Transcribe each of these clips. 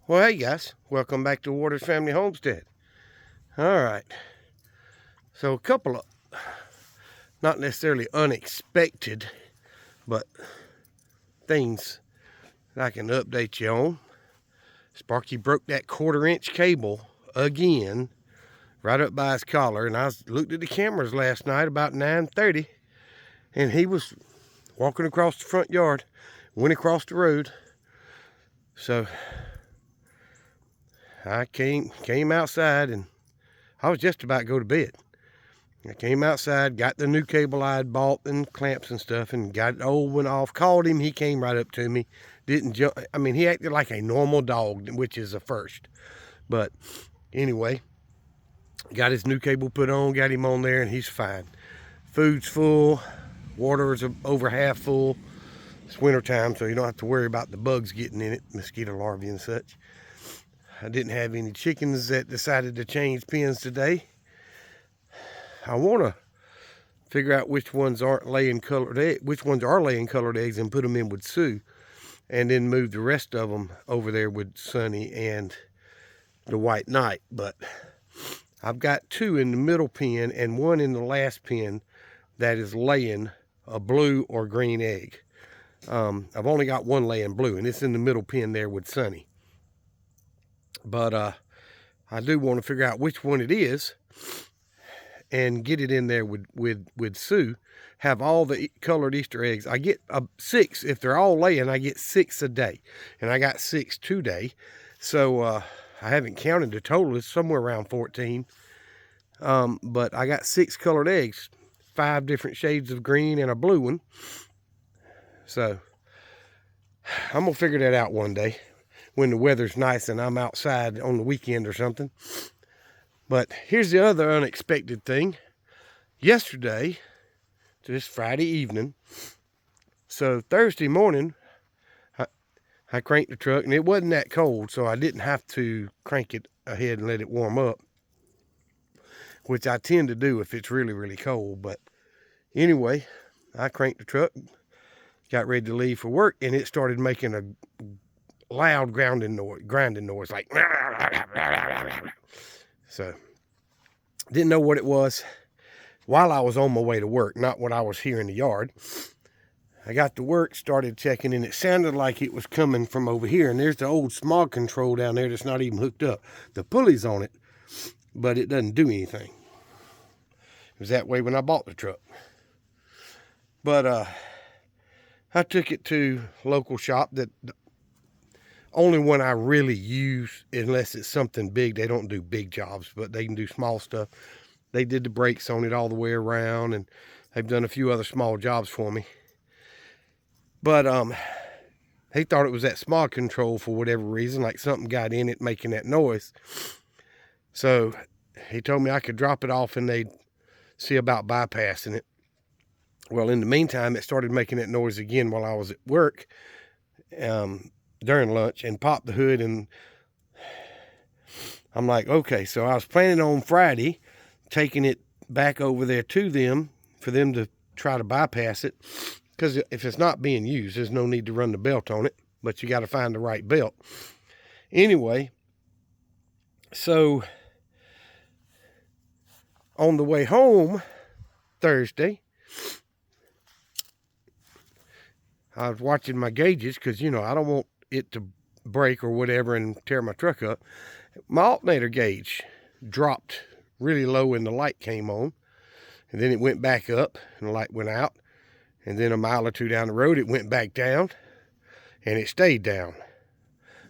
Well, hey guys, welcome back to Waters Family Homestead. All right, so a couple of not necessarily unexpected, but things that I can update you on. Sparky broke that 1/4-inch cable again, right up by his collar, and I looked at the cameras last night about 9:30, and he was walking across the front yard, went across the road. So I came outside, and I was just about to go to bed. I came outside, got the new cable I'd bought and clamps and stuff, and got the old one off. Called him. He came right up to me. Didn't jump. I mean, he acted like a normal dog, which is a first. But anyway, got his new cable put on, got him on there, and he's fine. Food's full. Water is over half full. It's winter time, so you don't have to worry about the bugs getting in it, mosquito larvae and such. I didn't have any chickens that decided to change pens today. I want to figure out which ones aren't laying colored eggs, which ones are laying colored eggs, and put them in with Sue, and then move the rest of them over there with Sunny and the White Knight. But I've got 2 in the middle pen and 1 in the last pen that is laying a blue or green egg. I've only got 1 laying blue, and it's in the middle pen there with Sunny. But I do want to figure out which one it is and get it in there with Sue. Have all the colored Easter eggs. I get 6. If they're all laying, I get 6 a day. And I got 6 today. So I haven't counted the total. It's somewhere around 14. But I got 6 colored eggs. 5 different shades of green and a blue one. So I'm going to figure that out one day when the weather's nice and I'm outside on the weekend or something. But here's the other unexpected thing. Yesterday, this Friday evening, so Thursday morning, I cranked the truck, and it wasn't that cold, so I didn't have to crank it ahead and let it warm up, which I tend to do if it's really, really cold. But anyway, I cranked the truck, got ready to leave for work, and it started making a loud grinding noise, like. So, didn't know what it was while I was on my way to work, not what I was here in the yard. I got to work, started checking, and it sounded like it was coming from over here. And there's the old smog control down there that's not even hooked up. The pulley's on it, but it doesn't do anything. It was that way when I bought the truck. But I took it to a local shop that only one I really use, unless it's something big. They don't do big jobs, but they can do small stuff. They did the brakes on it all the way around, and they've done a few other small jobs for me. But he thought it was that smog control for whatever reason, like something got in it making that noise. So he told me I could drop it off and they'd see about bypassing it. Well, in the meantime, it started making that noise again while I was at work. During lunch, and popped the hood, and I'm like, okay, so I was planning on Friday taking it back over there to them for them to try to bypass it, because if it's not being used, there's no need to run the belt on it, but you got to find the right belt. Anyway, so on the way home Thursday, I was watching my gauges because, I don't want it to break or whatever and tear my truck up. My alternator gauge dropped really low and the light came on, and then it went back up and the light went out, and then a mile or 2 down the road it went back down and it stayed down.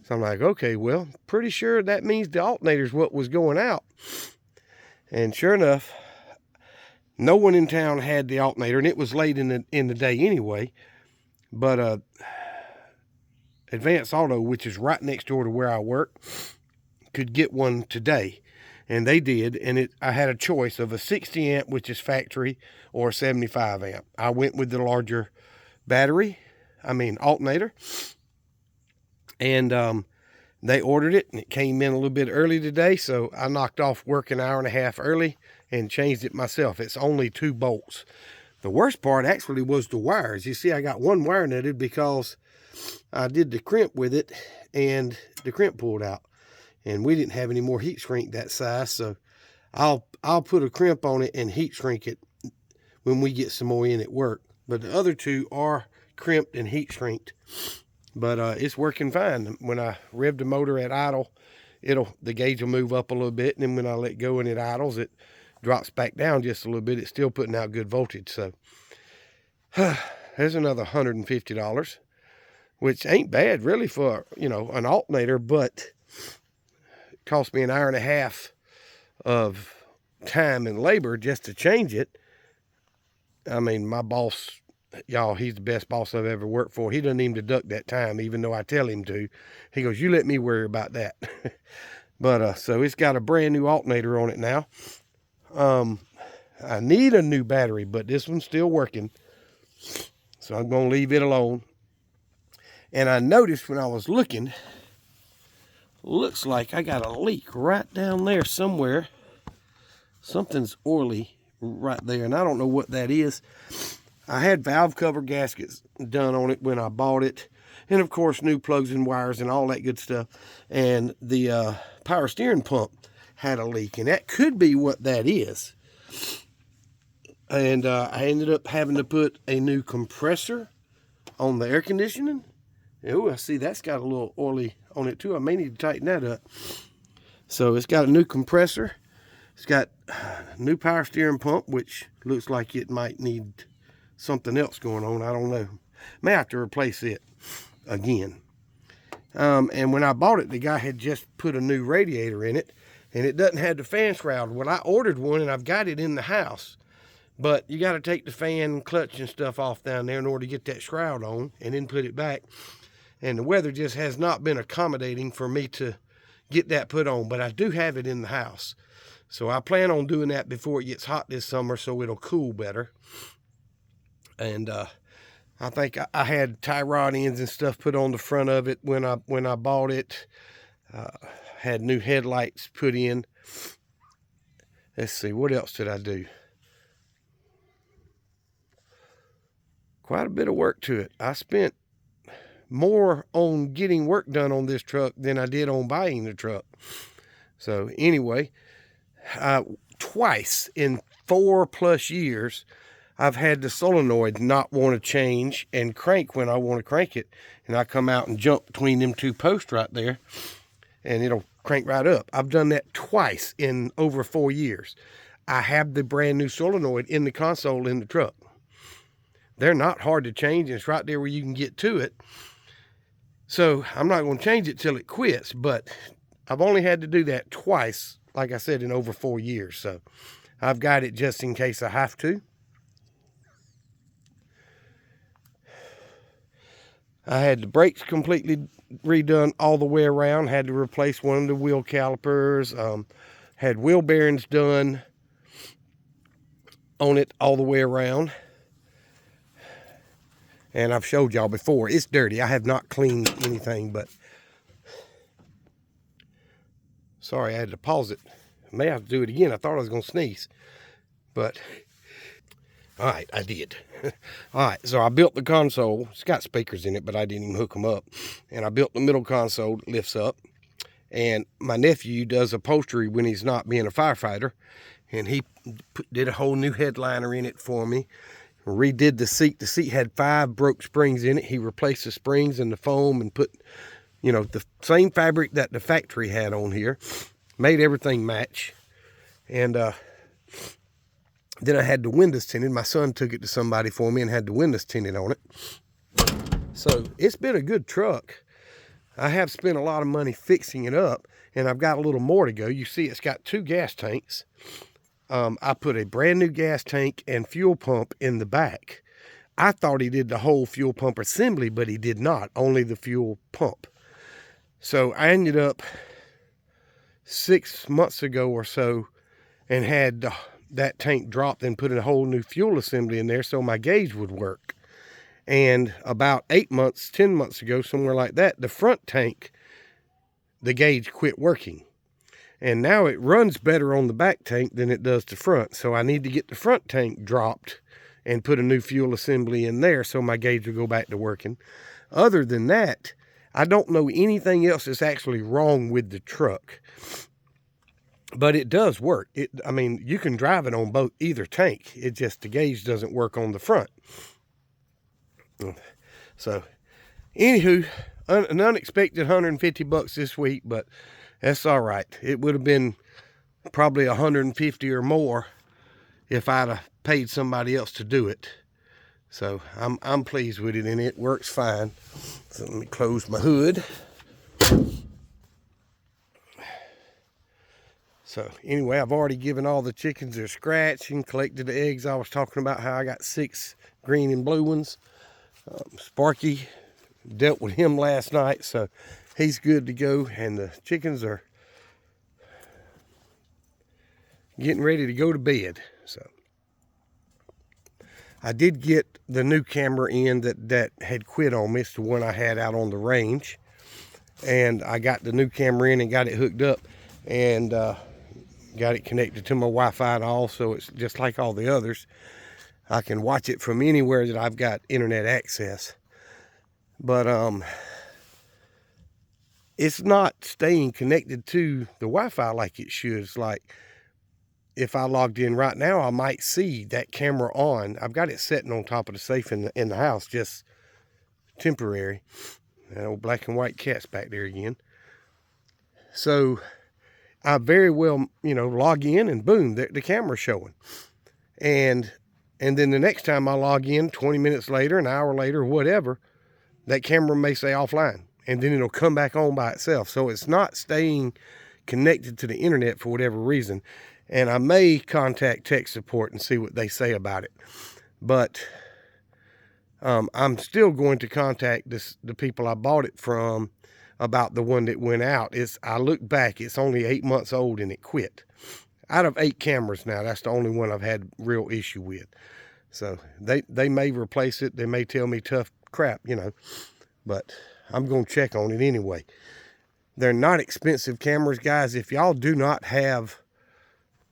So I'm like, okay, well, pretty sure that means the alternator's what was going out. And sure enough, no one in town had the alternator, and it was late in the day anyway. But Advance Auto, which is right next door to where I work, could get one today, and they did. And I had a choice of a 60 amp, which is factory, or a 75 amp. I went with the larger alternator, and they ordered it, and it came in a little bit early today, so I knocked off work an hour and a half early and changed it myself. It's only 2 bolts. The worst part actually was the wires. You see, I got one wire nutted because I did the crimp with it, and the crimp pulled out, and we didn't have any more heat shrink that size, so I'll put a crimp on it and heat shrink it when we get some more in at work. But the other two are crimped and heat shrinked, but it's working fine. When I rev the motor at idle, the gauge will move up a little bit, and then when I let go and it idles, it drops back down just a little bit. It's still putting out good voltage. So there's another $150, which ain't bad really for, an alternator, but it cost me an hour and a half of time and labor just to change it. I mean, my boss, y'all, he's the best boss I've ever worked for. He doesn't even deduct that time, even though I tell him to. He goes, you let me worry about that. But so it's got a brand new alternator on it now. I need a new battery, but this one's still working, so I'm gonna leave it alone. And I noticed when I was looking, looks like I got a leak right down there somewhere. Something's oily right there, and I don't know what that is. I had valve cover gaskets done on it when I bought it, and of course new plugs and wires and all that good stuff. And the power steering pump had a leak, and that could be what that is. And I ended up having to put a new compressor on the air conditioning. Oh, I see that's got a little oily on it too. I may need to tighten that up. So it's got a new compressor. It's got a new power steering pump, which looks like it might need something else going on. I don't know. May have to replace it again. And when I bought it, the guy had just put a new radiator in it, and it doesn't have the fan shroud. Well, I ordered one, and I've got it in the house. But you got to take the fan clutch and stuff off down there in order to get that shroud on, and then put it back. And the weather just has not been accommodating for me to get that put on. But I do have it in the house. So I plan on doing that before it gets hot this summer, so it'll cool better. And I think I had tie rod ends and stuff put on the front of it when I bought it. Had new headlights put in. Let's see, what else did I do? Quite a bit of work to it. I spent more on getting work done on this truck than I did on buying the truck. So anyway, twice in 4+ years, I've had the solenoid not want to change and crank when I want to crank it. And I come out and jump between them two posts right there, and it'll crank right up. I've done that twice in over 4 years. I have the brand new solenoid in the console in the truck. They're not hard to change, and it's right there where you can get to it. So I'm not going to change it till it quits, but I've only had to do that twice, like I said, in over 4 years. So I've got it just in case I have to. I had the brakes completely redone all the way around. Had to replace one of the wheel calipers. Had wheel bearings done on it all the way around. And I've showed y'all before, it's dirty. I have not cleaned anything, but sorry, I had to pause it. I may have to do it again. I thought I was going to sneeze, but all right, I did. All right, so I built the console. It's got speakers in it, but I didn't even hook them up. And I built the middle console that lifts up. And my nephew does upholstery when he's not being a firefighter. And he did a whole new headliner in it for me. Redid the seat. The seat had 5 broke springs in it. He replaced the springs and the foam and put, the same fabric that the factory had on here. Made everything match. And then I had the windows tinted. My son took it to somebody for me and had the windows tinted on it. So it's been a good truck. I have spent a lot of money fixing it up, and I've got a little more to go. You see it's got 2 gas tanks. I put a brand new gas tank and fuel pump in the back. I thought he did the whole fuel pump assembly, but he did not, only the fuel pump. So I ended up 6 months ago or so and had that tank dropped and put a whole new fuel assembly in there so my gauge would work. And about 8 months, 10 months ago, somewhere like that, the front tank, the gauge quit working. And now it runs better on the back tank than it does the front. So I need to get the front tank dropped and put a new fuel assembly in there so my gauge will go back to working. Other than that, I don't know anything else that's actually wrong with the truck. But it does work. I mean, you can drive it on either tank. It just, the gauge doesn't work on the front. So, anywho, an unexpected $150 this week, but that's all right. It would have been probably $150 or more if I'd have paid somebody else to do it. So I'm pleased with it, and it works fine. So let me close my hood. So anyway, I've already given all the chickens their scratch and collected the eggs. I was talking about how I got 6 green and blue ones. Sparky, dealt with him last night, so he's good to go. And the chickens are getting ready to go to bed. So I did get the new camera in that had quit on me. It's the one I had out on the range. And I got the new camera in and got it hooked up. And got it connected to my Wi-Fi and all, so it's just like all the others. I can watch it from anywhere that I've got internet access. But it's not staying connected to the Wi-Fi like it should. It's like, if I logged in right now, I might see that camera on. I've got it sitting on top of the safe in the house, just temporary. That old black and white cat's back there again. So I very well, log in and boom, the camera's showing. And then the next time I log in, 20 minutes later, an hour later, whatever, that camera may say offline. And then it'll come back on by itself. So it's not staying connected to the internet for whatever reason. And I may contact tech support and see what they say about it. But I'm still going to contact the people I bought it from about the one that went out. I look back, it's only 8 months old and it quit. Out of 8 cameras now, that's the only one I've had real issue with. So they may replace it. They may tell me tough crap, but I'm going to check on it anyway. They're not expensive cameras, guys. If y'all do not have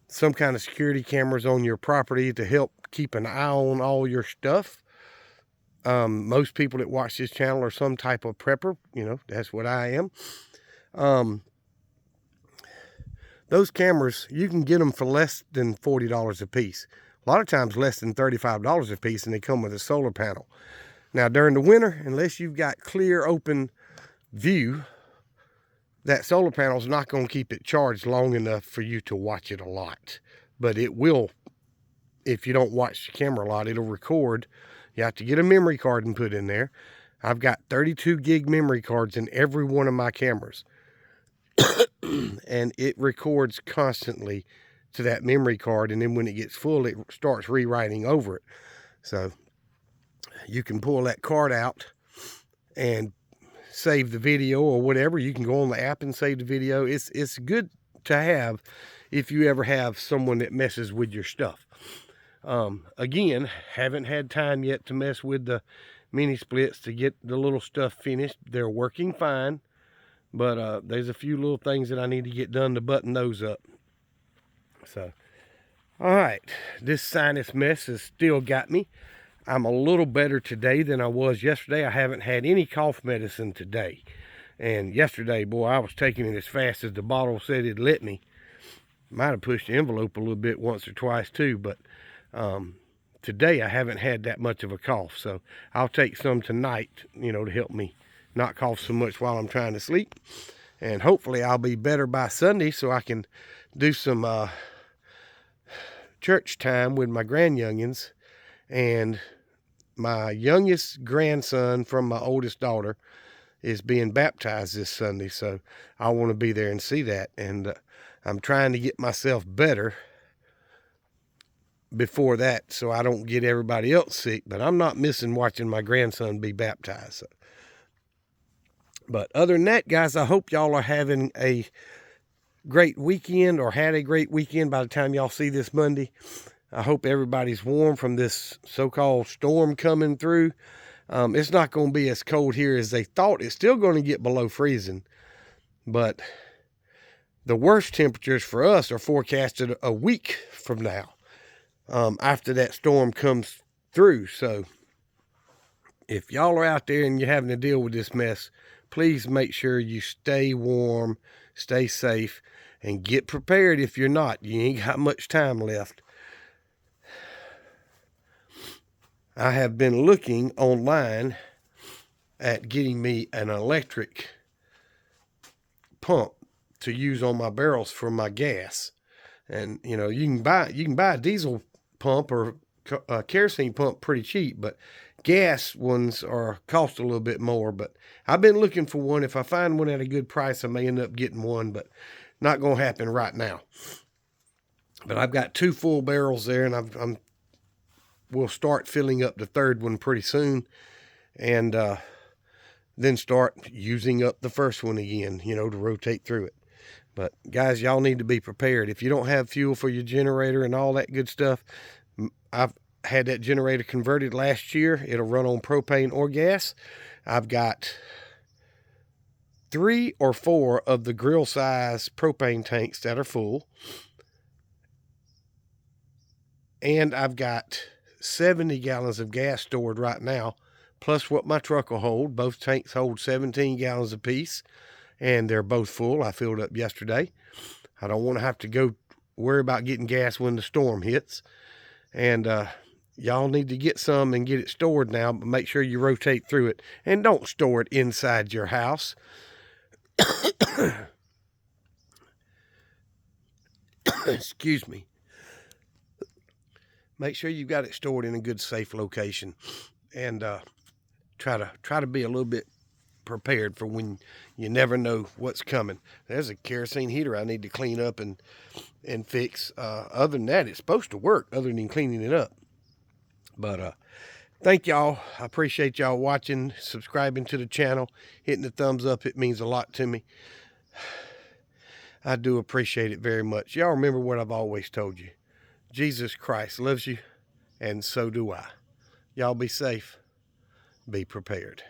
some kind of security cameras on your property to help keep an eye on all your stuff, most people that watch this channel are some type of prepper. That's what I am. Those cameras, you can get them for less than $40 a piece. A lot of times less than $35 a piece, and they come with a solar panel. Now, during the winter, unless you've got clear, open view, that solar panel is not going to keep it charged long enough for you to watch it a lot. But it will, if you don't watch the camera a lot, it'll record. You have to get a memory card and put in there. I've got 32 gig memory cards in every one of my cameras. And it records constantly to that memory card. And then when it gets full, it starts rewriting over it. So you can pull that card out and save the video or whatever. You can go on the app and save the video. It's good to have if you ever have someone that messes with your stuff. Again, haven't had time yet to mess with the mini splits to get the little stuff finished. They're working fine, but there's a few little things that I need to get done to button those up. So, all right, this sinus mess has still got me. I'm a little better today than I was yesterday. I haven't had any cough medicine today. And yesterday, boy, I was taking it as fast as the bottle said it'd let me. Might have pushed the envelope a little bit once or twice too, but today I haven't had that much of a cough. So I'll take some tonight, to help me not cough so much while I'm trying to sleep. And hopefully I'll be better by Sunday so I can do some church time with my grandyoungins. And my youngest grandson from my oldest daughter is being baptized this Sunday. So I want to be there and see that. And I'm trying to get myself better before that so I don't get everybody else sick. But I'm not missing watching my grandson be baptized. So. But other than that, guys, I hope y'all are having a great weekend or had a great weekend by the time y'all see this Monday. I hope everybody's warm from this so-called storm coming through. It's not going to be as cold here as they thought. It's still going to get below freezing. But the worst temperatures for us are forecasted a week from now, after that storm comes through. So if y'all are out there and you're having to deal with this mess, please make sure you stay warm, stay safe, and get prepared if you're not. You ain't got much time left. I have been looking online at getting me an electric pump to use on my barrels for my gas. And you know, you can buy a diesel pump or a kerosene pump pretty cheap, but gas ones cost a little bit more. But I've been looking for one. If I find one at a good price, I may end up getting one, but not going to happen right now. But I've got 2 full barrels there, and we'll start filling up the third one pretty soon, and then start using up the first one again, you know, to rotate through it. But guys, y'all need to be prepared. If you don't have fuel for your generator and all that good stuff, I've had that generator converted last year. It'll run on propane or gas. I've got 3 or 4 of the grill size propane tanks that are full. And I've got 70 gallons of gas stored right now, plus what my truck will hold. Both tanks hold 17 gallons apiece, and they're both full. I filled up yesterday. I don't want to have to worry about getting gas when the storm hits. And y'all need to get some and get it stored now, but make sure you rotate through it. And don't store it inside your house. Excuse me. Make sure you've got it stored in a good, safe location, and try to be a little bit prepared for when you never know what's coming. There's a kerosene heater I need to clean up and fix. Other than that, it's supposed to work, other than cleaning it up. But thank y'all. I appreciate y'all watching, subscribing to the channel, hitting the thumbs up. It means a lot to me. I do appreciate it very much. Y'all remember what I've always told you. Jesus Christ loves you, and so do I. Y'all be safe. Be prepared.